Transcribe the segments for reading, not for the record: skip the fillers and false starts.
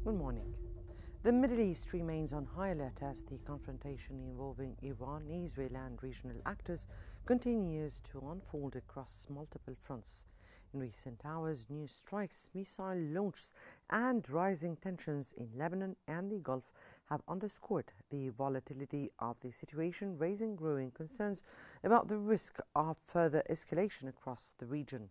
Good morning. The Middle East remains on high alert as the confrontation involving Iran, Israel and regional actors continues to unfold across multiple fronts. In recent hours, new strikes, missile launches and rising tensions in Lebanon and the Gulf have underscored the volatility of the situation, raising growing concerns about the risk of further escalation across the region.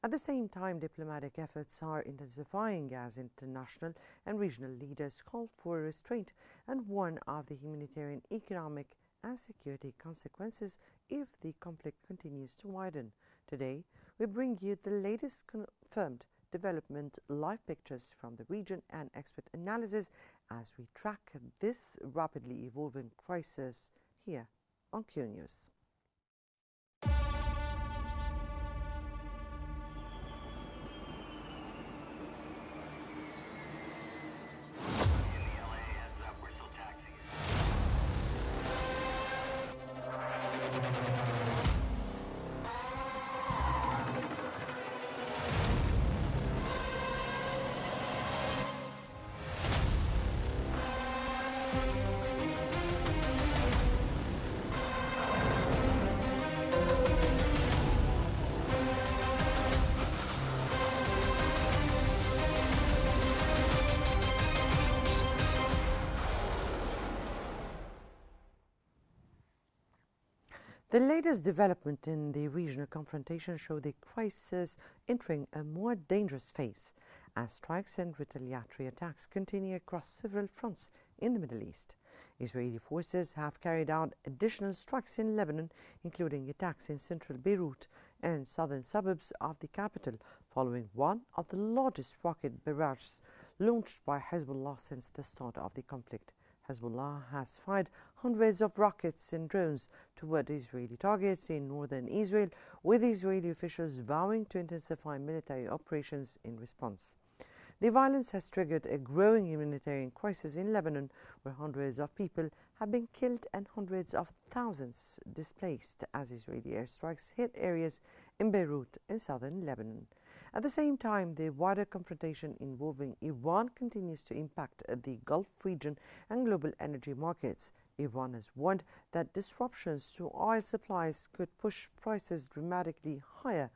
At the same time, diplomatic efforts are intensifying as international and regional leaders call for restraint and warn of the humanitarian, economic and security consequences if the conflict continues to widen. Today, we bring you the latest confirmed development, live pictures from the region and expert analysis as we track this rapidly evolving crisis here on Qnews. The latest development in the regional confrontation show the crisis entering a more dangerous phase as strikes and retaliatory attacks continue across several fronts in the Middle East. Israeli forces have carried out additional strikes in Lebanon, including attacks in central Beirut and southern suburbs of the capital, following one of the largest rocket barrages launched by Hezbollah since the start of the conflict. Hezbollah has fired hundreds of rockets and drones toward Israeli targets in northern Israel, with Israeli officials vowing to intensify military operations in response. The violence has triggered a growing humanitarian crisis in Lebanon, where hundreds of people have been killed and hundreds of thousands displaced as Israeli airstrikes hit areas in Beirut and southern Lebanon. At the same time, the wider confrontation involving Iran continues to impact the Gulf region and global energy markets. Iran has warned that disruptions to oil supplies could push prices dramatically higher,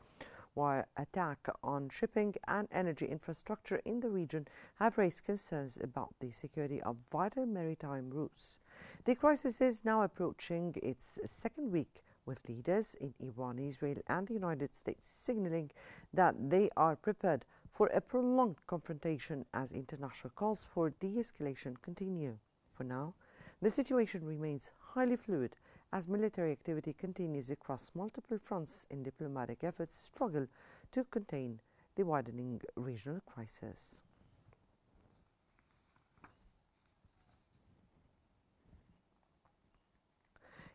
while attacks on shipping and energy infrastructure in the region have raised concerns about the security of vital maritime routes. The crisis is now approaching its second week, with leaders in Iran, Israel and the United States signaling that they are prepared for a prolonged confrontation as international calls for de-escalation continue. For now, the situation remains highly fluid as military activity continues across multiple fronts and diplomatic efforts struggle to contain the widening regional crisis.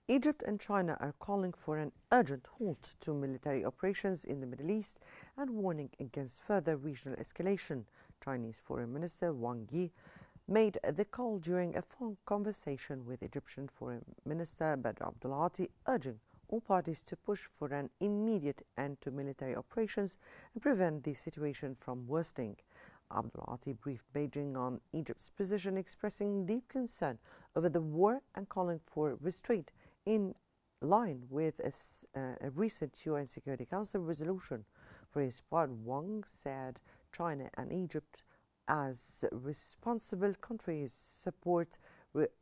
Egypt and China are calling for an urgent halt to military operations in the Middle East and warning against further regional escalation. Chinese Foreign Minister Wang Yi made the call during a phone conversation with Egyptian Foreign Minister Badr Abdulati, urging all parties to push for an immediate end to military operations and prevent the situation from worsening. Abdulati briefed Beijing on Egypt's position, expressing deep concern over the war and calling for restraint in line with a recent UN Security Council resolution. For his part, Wang said China and Egypt, as responsible countries, support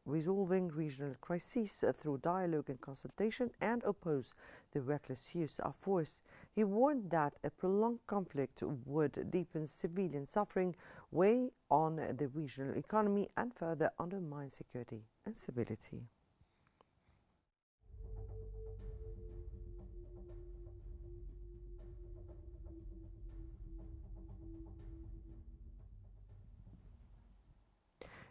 resolving regional crises through dialogue and consultation and oppose the reckless use of force. He warned that a prolonged conflict would deepen civilian suffering, weigh on the regional economy and further undermine security and stability.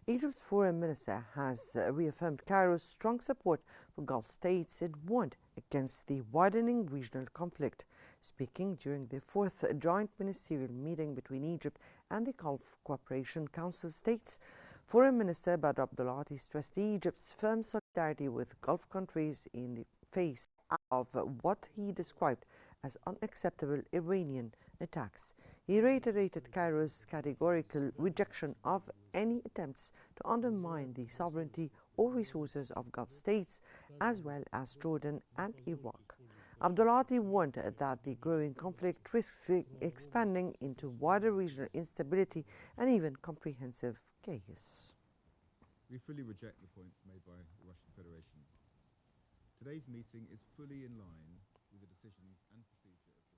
Egypt's foreign minister has reaffirmed Cairo's strong support for Gulf states and warned against the widening regional conflict. Speaking during the fourth joint ministerial meeting between Egypt and the Gulf Cooperation Council states, Foreign Minister Badr Abdulati stressed Egypt's firm solidarity with Gulf countries in the face of what he described as unacceptable Iranian attacks. He reiterated Cairo's categorical rejection of any attempts to undermine the sovereignty or resources of Gulf states, as well as Jordan and Iraq. Abdulati warned that the growing conflict risks expanding into wider regional instability and even comprehensive chaos. We fully reject the points made by the Russian Federation. Today's meeting is fully in line with the decisions and procedure of this country.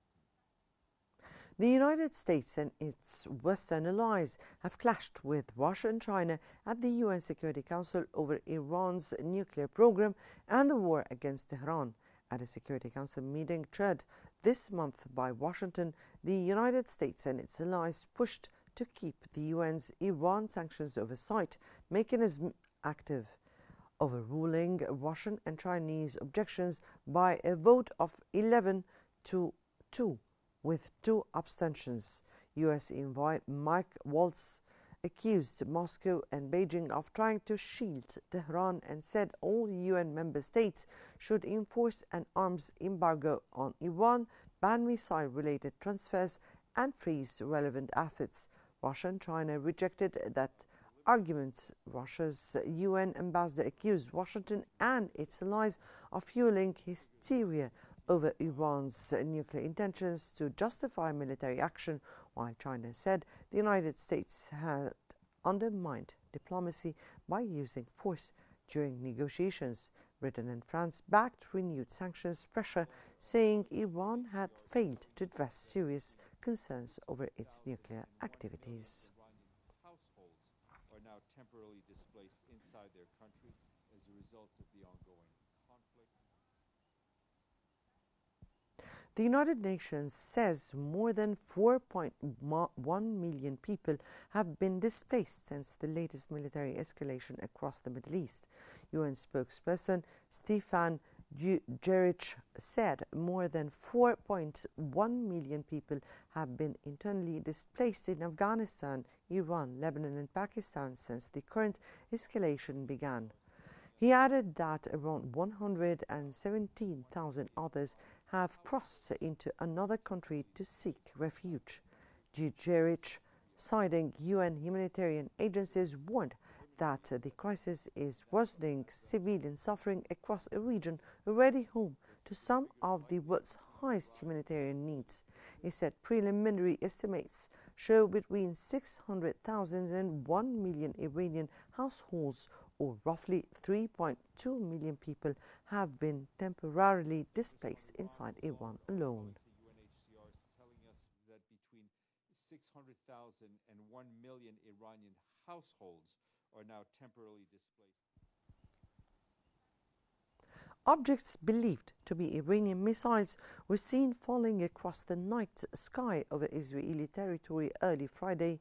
The United States and its Western allies have clashed with Russia and China at the UN Security Council over Iran's nuclear program and the war against Tehran. At a Security Council meeting chaired this month by Washington, the United States and its allies pushed to keep the UN's Iran sanctions oversight mechanism active, overruling Russian and Chinese objections by a vote of 11 to 2 with 2 abstentions. US envoy Mike Waltz accused Moscow and Beijing of trying to shield Tehran and said all UN member states should enforce an arms embargo on Iran, ban missile-related transfers, and freeze relevant assets. Russia and China rejected that arguments. Russia's UN ambassador accused Washington and its allies of fueling hysteria over Iran's nuclear intentions to justify military action, while China said the United States had undermined diplomacy by using force during negotiations. Britain and France backed renewed sanctions pressure, saying Iran had failed to address serious concerns over its nuclear activities. Iranian households are now temporarily displaced inside their country as a result of the ongoing conflict. The United Nations says more than 4.1 million people have been displaced since the latest military escalation across the Middle East. UN spokesperson Stefan Dujarric said more than 4.1 million people have been internally displaced in Afghanistan, Iran, Lebanon and Pakistan since the current escalation began. He added that around 117,000 others have crossed into another country to seek refuge. Dujarric, citing UN humanitarian agencies, warned that the crisis is worsening civilian suffering across a region already home to some of the world's highest humanitarian needs. He said preliminary estimates show between 600,000 and 1 million Iranian households, or roughly 3.2 million people, have been temporarily displaced inside Iran alone. UNHCR is telling us that between 600,000 and 1 million Iranian households are now temporarily displaced. Objects believed to be Iranian missiles were seen falling across the night sky over Israeli territory early Friday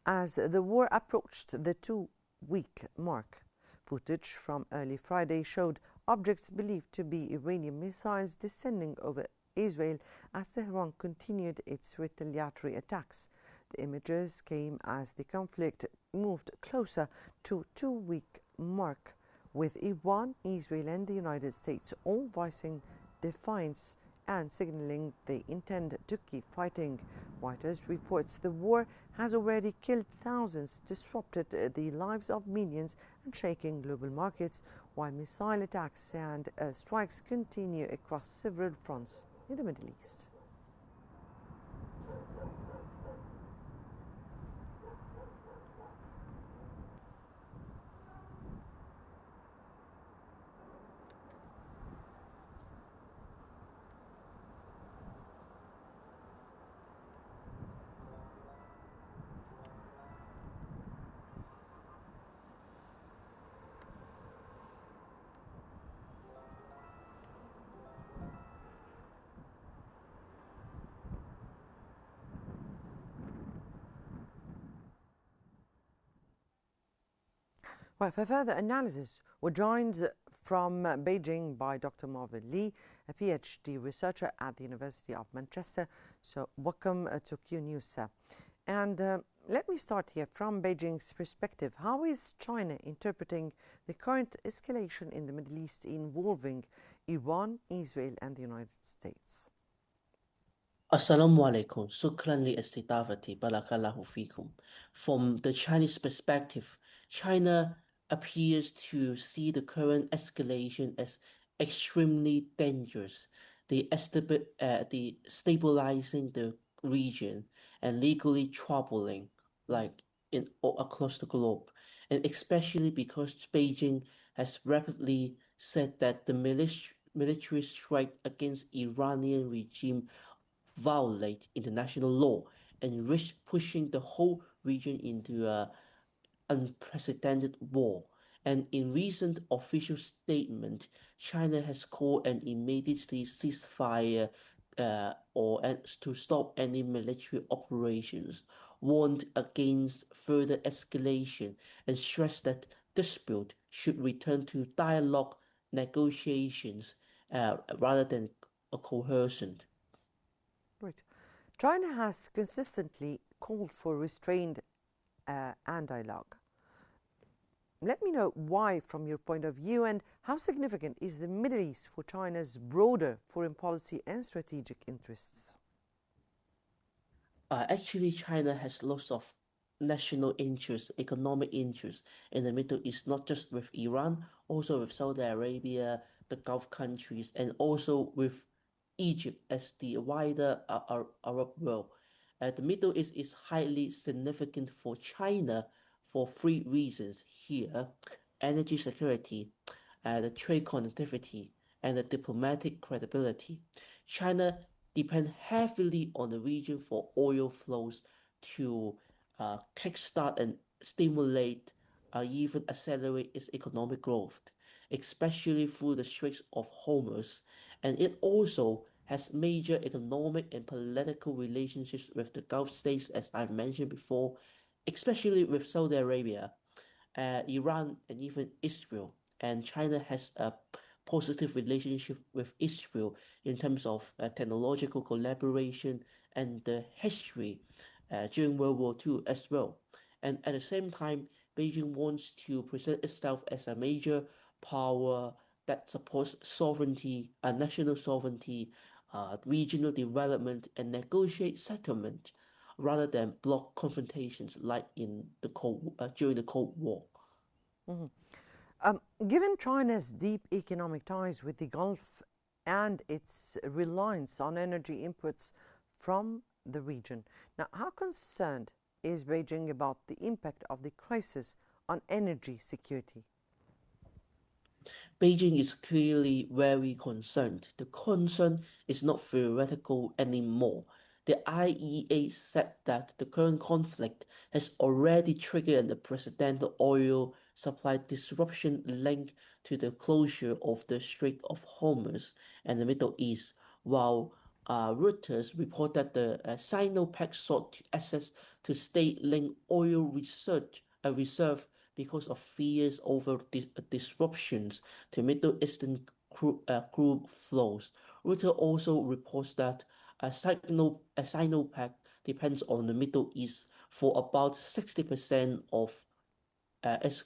as the war approached the 2-week mark. Footage from early Friday showed objects believed to be Iranian missiles descending over Israel as Tehran continued its retaliatory attacks. The images came as the conflict moved closer to 2-week mark, with Iran, Israel and the United States all voicing defiance and signaling they intend to keep fighting. Reuters reports the war has already killed thousands, disrupted the lives of millions and shaking global markets, while missile attacks and strikes continue across several fronts in the Middle East. Well, for further analysis, we're joined from Beijing by Dr. Marvin Lee, a PhD researcher at the University of Manchester. So welcome to Qnews, sir. And let me start here from Beijing's perspective. How is China interpreting the current escalation in the Middle East involving Iran, Israel and the United States? Assalamu alaikum. Shukran li istidafati. Barakallahu fikum. From the Chinese perspective, China appears to see the current escalation as extremely dangerous. The stabilizing the region and legally troubling, like across the globe, and especially because Beijing has rapidly said that the military strike against Iranian regime violate international law and risk pushing the whole region into a unprecedented war. And in recent official statement, China has called an immediately ceasefire to stop any military operations, warned against further escalation, and stressed that dispute should return to dialogue negotiations rather than a coercion. Right. China has consistently called for restraint and dialogue. Let me know why, from your point of view, and how significant is the Middle East for China's broader foreign policy and strategic interests? Actually, China has lots of national interests, economic interests in the Middle East, not just with Iran, also with Saudi Arabia, the Gulf countries, and also with Egypt as the wider Arab world. The Middle East is highly significant for China for three reasons here: energy security, the trade connectivity, and the diplomatic credibility. China depend heavily on the region for oil flows to kickstart and stimulate, even accelerate its economic growth, especially through the Straits of Hormuz. And it also has major economic and political relationships with the Gulf states, as I've mentioned before, especially with Saudi Arabia, Iran, and even Israel. And China has a positive relationship with Israel in terms of technological collaboration and the history during World War II as well. And at the same time, Beijing wants to present itself as a major power that supports sovereignty, national sovereignty, regional development, and negotiate settlement rather than block confrontations like during the Cold War. Given China's deep economic ties with the Gulf and its reliance on energy inputs from the region, now how concerned is Beijing about the impact of the crisis on energy security? Beijing is clearly very concerned. The concern is not theoretical anymore. The IEA said that the current conflict has already triggered an unprecedented oil supply disruption linked to the closure of the Strait of Hormuz and the Middle East, while Reuters report that the Sinopec sought access to state-linked oil reserve because of fears over disruptions to Middle Eastern crude flows. Reuters also reports that Sinopec depends on the Middle East for about 60% of its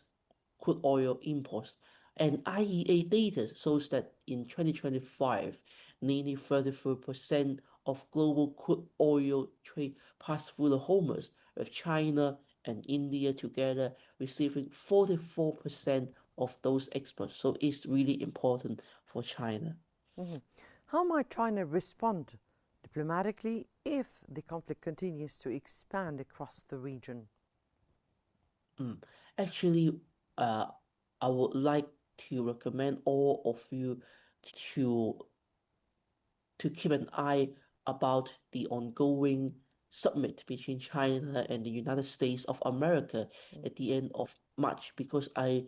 crude oil imports. And IEA data shows that in 2025, nearly 33% of global crude oil trade passed through the Hormuz, with China and India together receiving 44% of those exports. So it's really important for China. How might China respond diplomatically if the conflict continues to expand across the region? Actually, uh, I would like to recommend all of you to keep an eye about the ongoing summit between China and the United States of America at the end of March, because I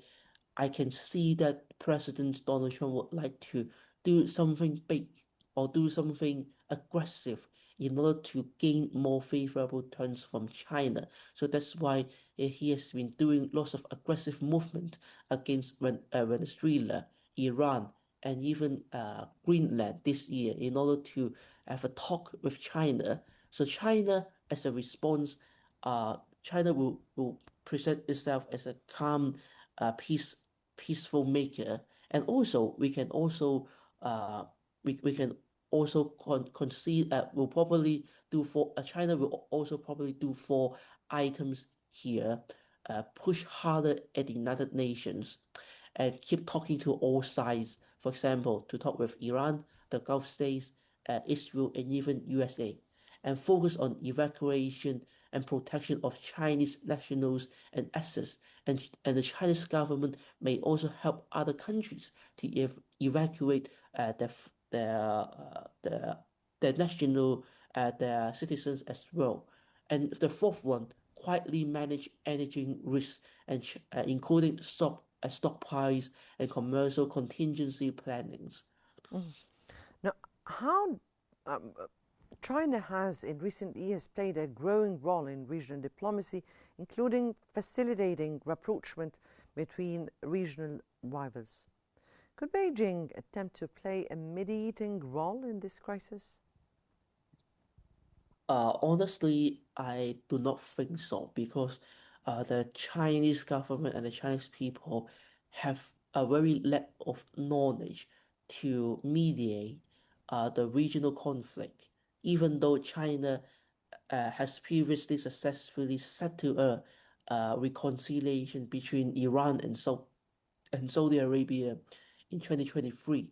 can see that President Donald Trump would like to do something big or do something aggressive in order to gain more favorable terms from China. So that's why he has been doing lots of aggressive movement against Venezuela, Iran, and even Greenland this year in order to have a talk with China. So China, as a response, China will present itself as a calm, peaceful maker, and also we can also concede will probably do for China will also probably do 4 items here. Push harder at the United Nations and keep talking to all sides. For example, to talk with Iran, the Gulf states, Israel, and even USA, and focus on evacuation and protection of Chinese nationals and assets. And the Chinese government may also help other countries to evacuate their national their citizens as well. And the fourth one, quietly manage energy risks and including stockpiles and commercial contingency plannings. Now, how China has in recent years played a growing role in regional diplomacy, including facilitating rapprochement between regional rivals. Could Beijing attempt to play a mediating role in this crisis? Honestly, I do not think so because the Chinese government and the Chinese people have a very lack of knowledge to mediate the regional conflict. Even though China has previously successfully settled a reconciliation between Iran and Saudi Arabia in 2023,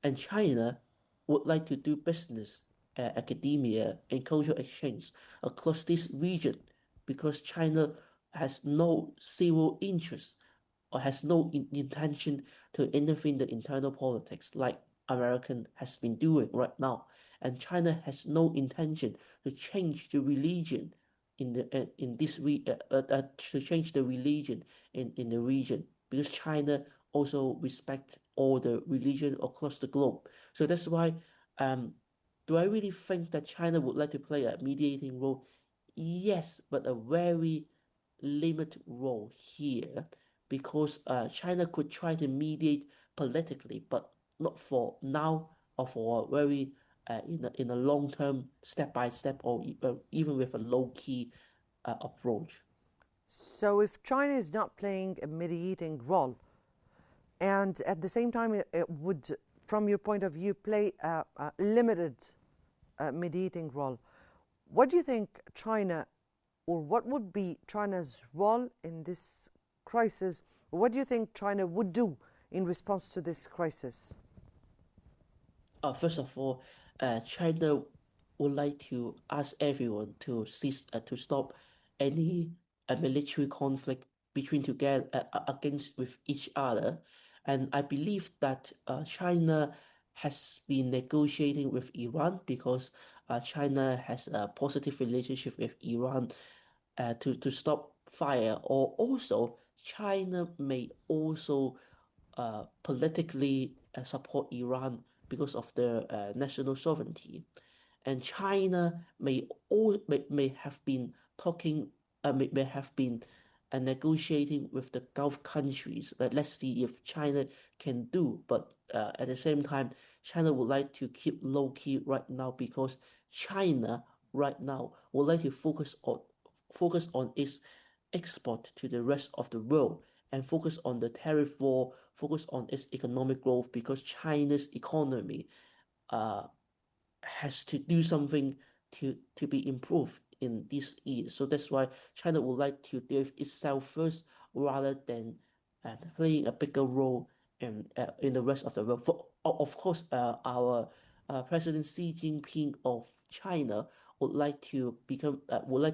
and China would like to do business, academia, and cultural exchange across this region because China has no civil interest or has no intention to intervene in the internal politics like American has been doing right now. And China has no intention to change the religion in this to change the religion in the region because China also respect all the religion across the globe. So that's why do I really think that China would like to play a mediating role? Yes, but a very limited role here because China could try to mediate politically, but not for now or for a very in a long term, step by step, or even with a low key approach. So, if China is not playing a mediating role, and at the same time, it would, from your point of view, play a limited mediating role, what do you think China, or what would be China's role in this crisis? What do you think China would do in response to this crisis? First of all, China would like to ask everyone to cease to stop any military conflict between together against with each other, and I believe that China has been negotiating with Iran because China has a positive relationship with Iran to stop fire, or also China may also politically support Iran because of their national sovereignty. And China may have been talking, may have been negotiating with the Gulf countries. Let's see if China can do. But at the same time, China would like to keep low key right now because China right now would like to focus on its export to the rest of the world and focus on the tariff war, focus on its economic growth because China's economy uh, has to do something to be improved in this year. So that's why China would like to deal with itself first rather than playing a bigger role in the rest of the world. Of course, our President Xi Jinping of China would like to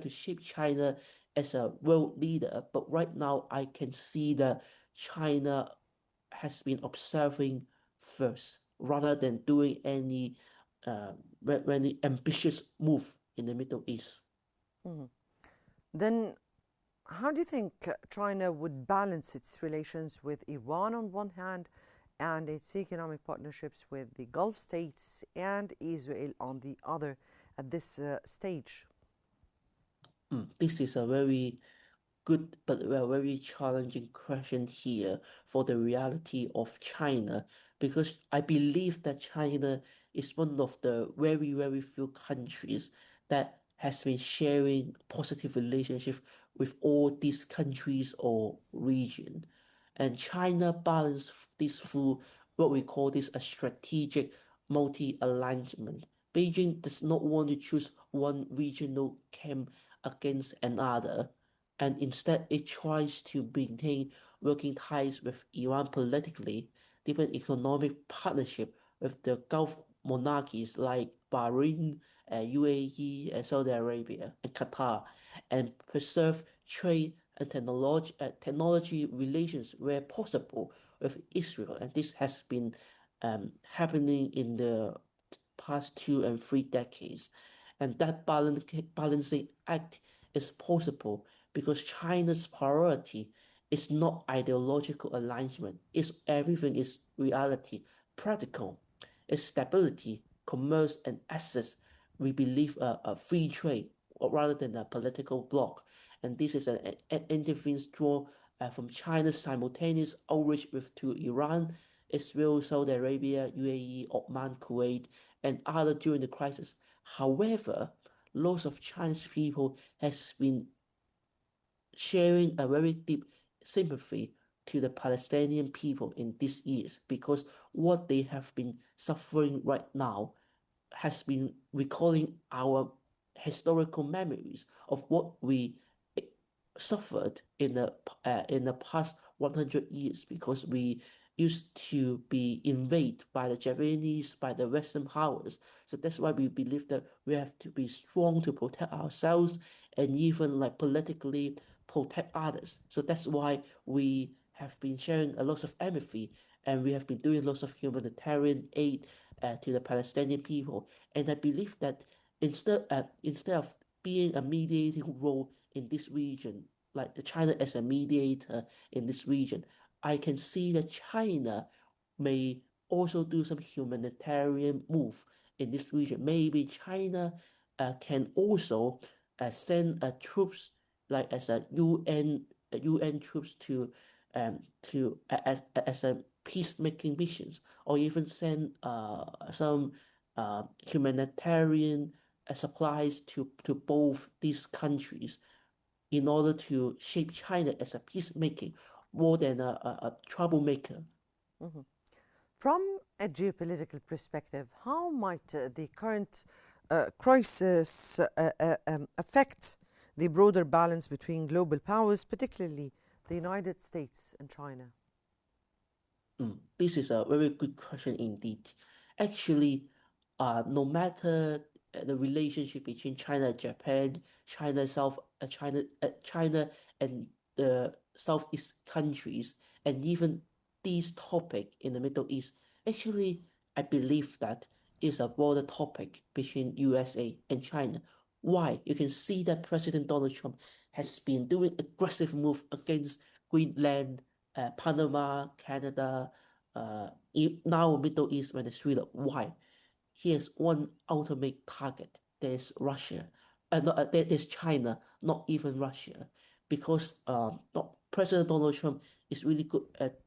shape China as a world leader. But right now, I can see that China has been observing first rather than doing any very ambitious move in the Middle East. Mhm. Then, how do you think China would balance its relations with Iran on one hand and its economic partnerships with the Gulf states and Israel on the other at this stage? This is a very good but a very challenging question here for the reality of China because I believe that China is one of the very few countries that has been sharing positive relationship with all these countries or region. And China balance this through what we call this a strategic multi-alignment. Beijing does not want to choose one regional camp against another, and instead it tries to maintain working ties with Iran politically, deepen economic partnership with the Gulf monarchies like Bahrain, UAE, Saudi Arabia, and Qatar, and preserve trade and technology relations where possible with Israel. And this has been happening in the past 2 and 3 decades. And that balancing act is possible because China's priority is not ideological alignment. It's everything is reality, practical. It's stability, commerce, and access. We believe a free trade rather than a political bloc. And this is an interference drawn from China's simultaneous outreach to Iran, Israel, Saudi Arabia, UAE, Oman, Kuwait, and other during the crisis. However, lots of Chinese people has been sharing a very deep sympathy to the Palestinian people in these years because what they have been suffering right now has been recalling our historical memories of what we suffered in the past 100 years because we used to be invaded by the Japanese, by the Western powers. So that's why we believe that we have to be strong to protect ourselves and even like politically protect others. So that's why we have been sharing a lot of empathy and we have been doing lots of humanitarian aid to the Palestinian people. And I believe that instead of being a mediating role in this region, like China as a mediator in this region, I can see that China may also do some humanitarian move in this region. Maybe China can also send troops like as a UN troops to as a peacemaking missions, or even send some humanitarian supplies to both these countries in order to shape China as a peacemaking more than a troublemaker. Mhm. From a geopolitical perspective, how might the current crisis affect the broader balance between global powers, particularly the United States and China? This is a very good question indeed. Actually, no matter the relationship between China and Japan, China and the Southeast countries, and even this topic in the Middle East, actually, I believe that is a broader topic between USA and China. Why? You can see that President Donald Trump has been doing aggressive move against Greenland, Panama, Canada, now Middle East, Venezuela. Why? Here's one ultimate target. There's Russia. No, there's China, not even Russia, because President Donald Trump is really good at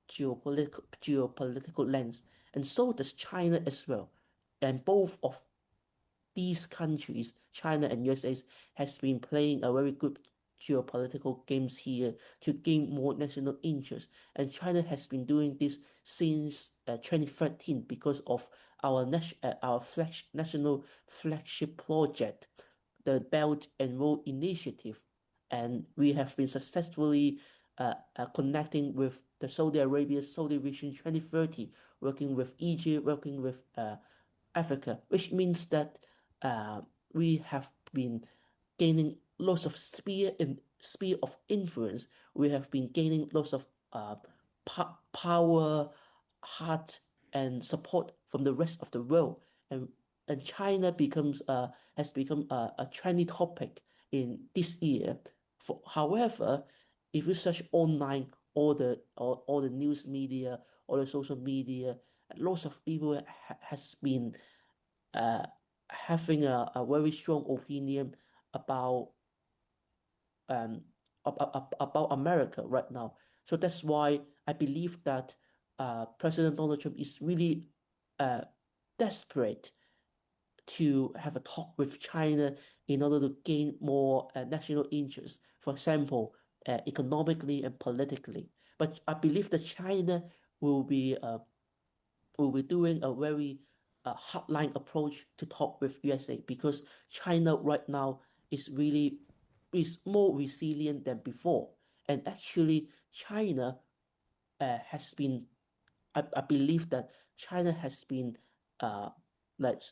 geopolitical lens, and so does China as well. And both of these countries, China and USA, has been playing a very good geopolitical games here to gain more national interest. And China has been doing this since 2013 because of our national flagship project, the Belt and Road Initiative. And we have been successfully connecting with the Saudi Arabia Saudi Vision 2030, working with Egypt, working with Africa, which means that we have been gaining lots of sphere of influence. We have been gaining lots of power, heart, and support from the rest of the world, and China has become a trendy topic in this year. However, if you search online, all the news media, all the social media, lots of people has been having a very strong opinion about um about America right now. So that's why I believe that President Donald Trump is really desperate to have a talk with China in order to gain more national interest, for example, economically and politically. But I believe that China will be doing a very hardline approach to talk with USA, because China right now is more resilient than before. And actually, China has been, I believe that China has been like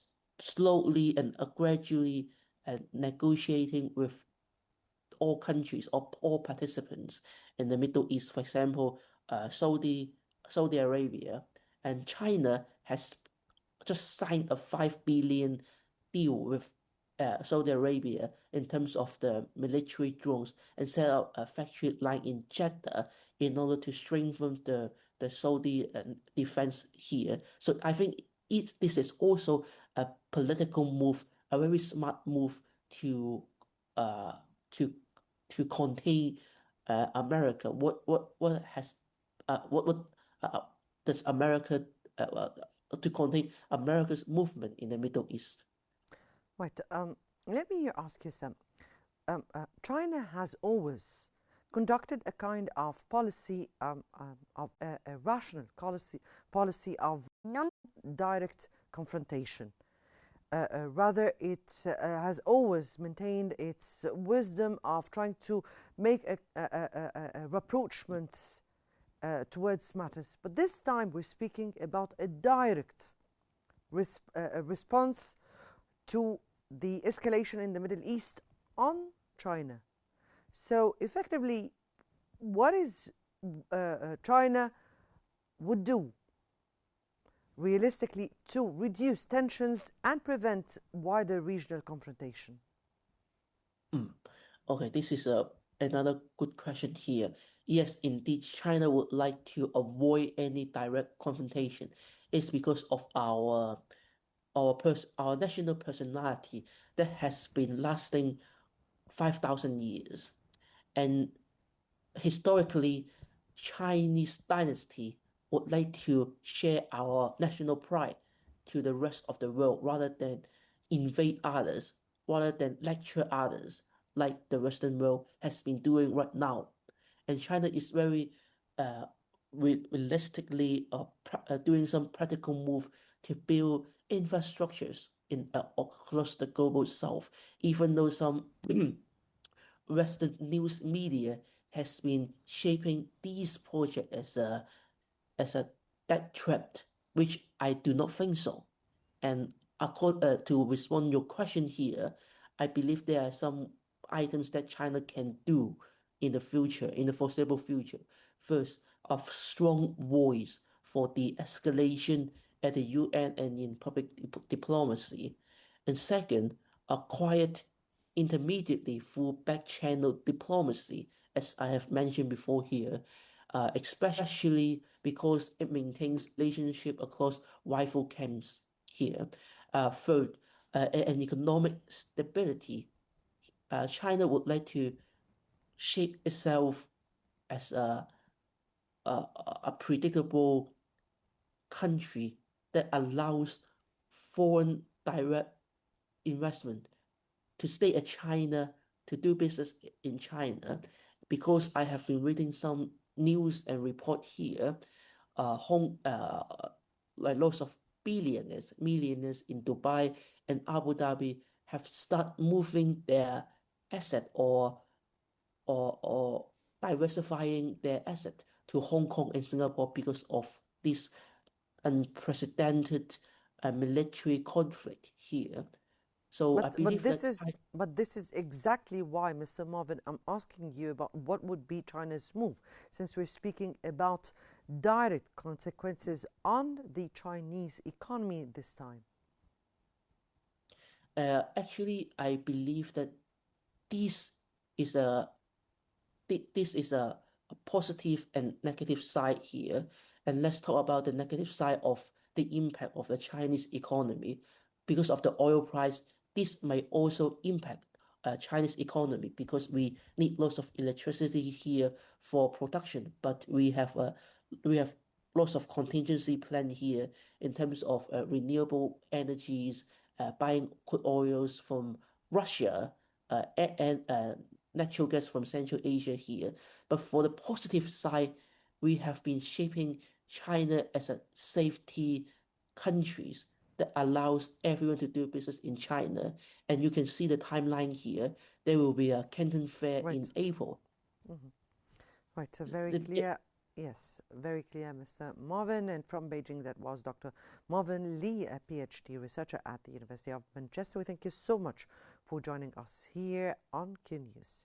slowly and gradually negotiating with all countries or all participants in the Middle East. For example, Saudi Arabia and China has just signed a 5 billion deal with Saudi Arabia in terms of the military drones, and set up a factory line in Jeddah in order to strengthen the Saudi defense here. So I think this is also a political move, a very smart move to uh to contain America. What has what does America to contain America's movement in the Middle East? Right. Let me ask you some. China has always conducted a kind of policy, of a rational policy of non-direct confrontation. Rather, it has always maintained its wisdom of trying to make rapprochements towards matters. But this time we're speaking about a direct response to the escalation in the Middle East on China. So effectively, what is China would do realistically to reduce tensions and prevent wider regional confrontation? Okay, this is another good question here. Yes, indeed, China would like to avoid any direct confrontation. It's because of our national personality that has been lasting 5,000 years. And historically, Chinese dynasty would like to share our national pride to the rest of the world, rather than invade others, rather than lecture others, like the Western world has been doing right now. And China is very realistically doing some practical move to build infrastructures in across the global south, even though some Western news media has been shaping these projects as a death trap, which I do not think so. And to respond your question here, I believe there are some items that China can do in the future, in the foreseeable future. First, a strong voice for the escalation at the UN and in public diplomacy. And second, a quiet intermediately through back-channel diplomacy, as I have mentioned before here, especially because it maintains relationship across rival camps here. Third, an economic stability. China would like to shape itself as a predictable country that allows foreign direct investment to stay at China, to do business in China, because I have been reading some news and report here, like lots of billionaires, millionaires in Dubai and Abu Dhabi have started moving their asset or diversifying their asset to Hong Kong and Singapore because of this unprecedented military conflict here. So I believe that But this is exactly why, Mr. Marvin, I'm asking you about what would be China's move, since we're speaking about direct consequences on the Chinese economy this time. Actually, I believe that this is a a positive and negative side here. And let's talk about the negative side of the impact of the Chinese economy. Because of the oil price, this may also impact Chinese economy, because we need lots of electricity here for production, but we have lots of contingency plan here in terms of renewable energies, buying crude oils from Russia, and natural gas from Central Asia here. But for the positive side, we have been shaping China as a safety countries that allows everyone to do business in China. And you can see the timeline here. There will be a Canton Fair Right. in April. Right, so very clear. Yes, very clear, Mr. Marvin. And from Beijing, that was Dr. Marvin Lee, a PhD researcher at the University of Manchester. We thank you so much for joining us here on Qnews.